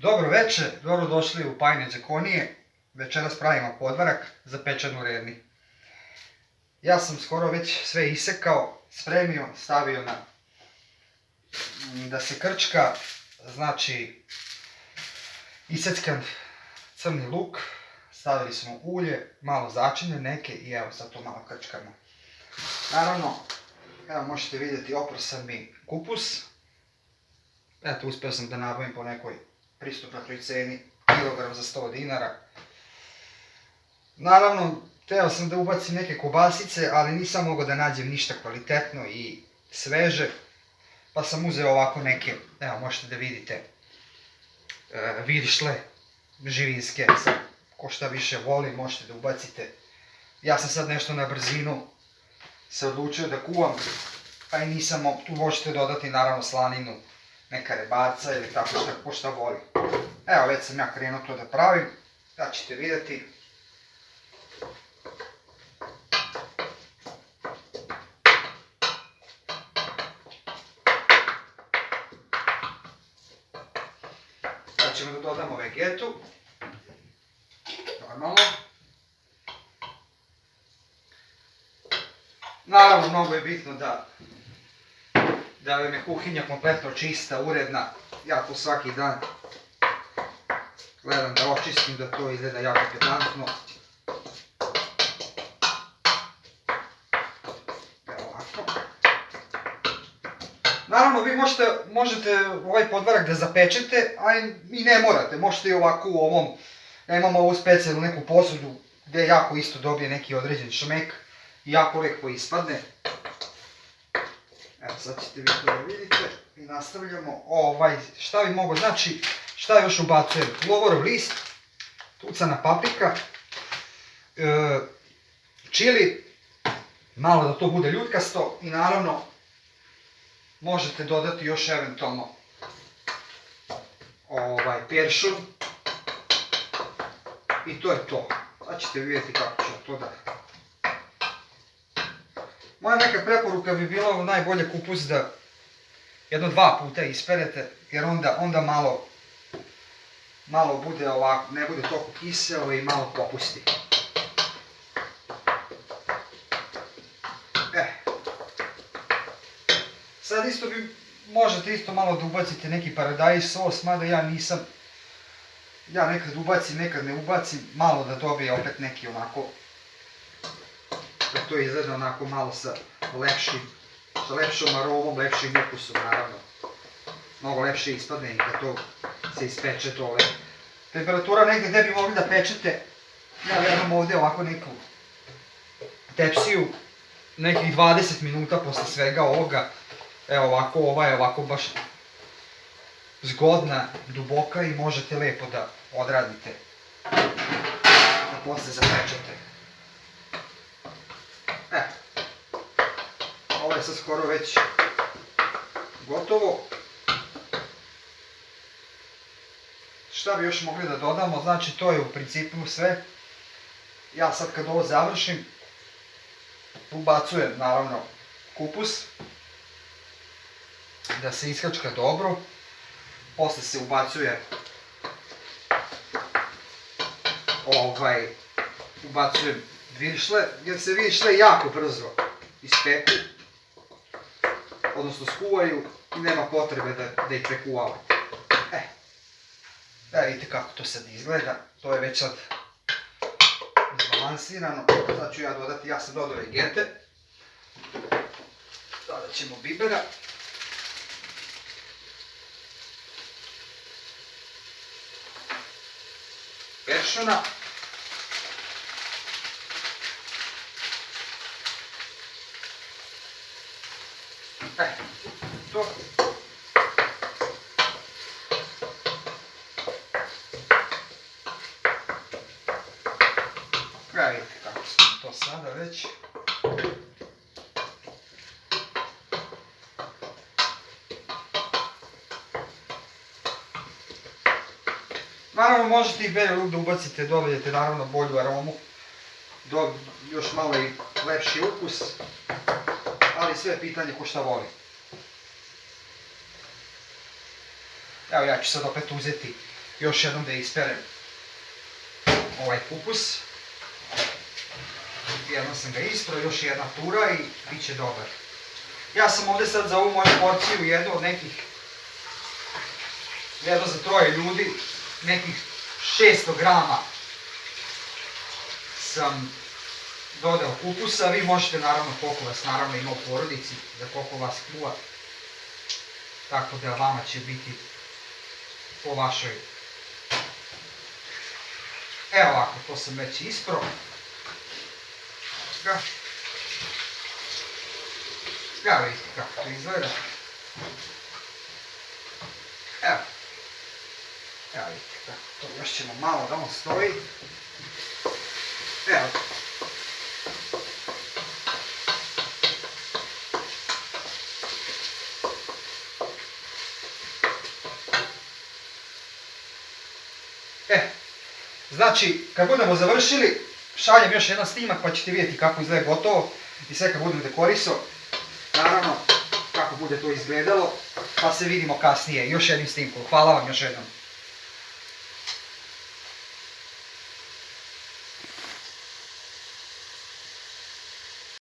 Dobro večer, dobrodošli u Pajne Đakonije. Večeras pravimo podvarak za pečenu redni. Ja sam skoro već sve isekao, spremio, stavio da se krčka, znači iseckan crni luk, stavili smo ulje, malo začine neke i evo sad to malo krčkamo. Naravno, evo možete vidjeti oprosan mi kupus. Eto, uspio sam da nabavim po nekoj pristupnoj ceni, kilogram za 100 dinara. Naravno, teo sam da ubacim neke kobasice, ali nisam mogao da nađem ništa kvalitetno i sveže, pa sam uzeo ovako neke, evo možete da vidite, viršle živinske, ko šta više voli možete da ubacite. Ja sam sad nešto na brzinu se odlučio da kuvam, pa i nisam, tu možete dodati naravno slaninu, neka rebarca ili tako ko šta voli. Evo već sam ja krenuo to da pravim, da ćete vidjeti. Sad ćemo da dodamo vegetu, normalno. Naravno, mnogo je bitno da vam je kuhinja kompletno čista, uredna. Ja to svaki dan gledam da očistim, da to izgleda jako pedantno. Evo ovako. Naravno, vi možete ovaj podvarak da zapečete, a i ne morate. Možete i ovako u ovom, ja imam ovu specijalnu neku posudu gdje jako isto dobije neki određen šmek i jako lepo ispadne. Evo sad ćete vi to da vidite i nastavljamo. Šta vi mogu, znači šta još ubacujem? Lovorov list, tucana paprika, čili, malo da to bude ljutkasto i naravno možete dodati još eventualno peršun i to je to. Sad ćete vidjeti kako ću to da... Moja neka preporuka bi bila najbolje kupus da jedno 2 puta isperete, jer onda malo bude ovako, ne bude toliko kiselo i malo popusti. Sad isto možete isto malo da ubacite neki paradajz sos, mada ja nisam, ja nekad ubacim, nekad ne ubacim, malo da dobije opet neki onako, da to izgleda onako malo sa lepšom aromom, lepšim ukusom naravno. Mnogo lepše ispadne i kad to se ispeče to lepo. Temperatura negdje gdje bi mogli da pečete, ja imam ovdje ovako neku tepsiju, nekih 20 minuta posle svega ovoga. Evo ovako, ova je ovako baš zgodna, duboka i možete lepo da odradite, da posle zapečete. Ovo je sad skoro već gotovo. Šta bi još mogli da dodamo, znači to je u principu sve. Ja sad kad ovo završim, ubacujem naravno kupus, da se iskrčka dobro, posle se ubacuje ubacujem viršle, jer se viršle jako brzo ispeku, odnosno skuvaju i nema potrebe da ih prekuvavate. Vidite kako to sad izgleda, to je već sad izbalansirano. Sad ću ja dodati, ja sam dodao vegete, dodat ćemo bibera. Peršuna. To. Vidite kako smo to sada već. Naravno možete i beli luk da ubacite, dobijete naravno bolju aromu, još malo i lepši ukus, ali sve je pitanje ko šta voli. Evo ja ću sad opet uzeti još jednom da isperem ovaj kupus. Jednom sam ga isprao, još jedna tura i bit će dobar. Ja sam ovdje sad za ovu moju porciju jednu od nekih, jedno za 3 ljudi, nekih 600 grama sam dodao kupusa. Vi možete naravno koliko vas naravno ima u porodici, za koliko vas kuva. Tako da vama će biti po vašoj. Evo ovako, to sam već isprao. Evo vidite kako to izgleda. Evo. Evo vidite kako to, još ćemo malo da on stoji. Evo. Znači, kad budemo završili, šaljem još jedan snimak pa ćete vidjeti kako izgleda gotovo i sve kad budem dekorisao, naravno kako bude to izgledalo, pa se vidimo kasnije još jednim snimkom. Hvala vam još jednom.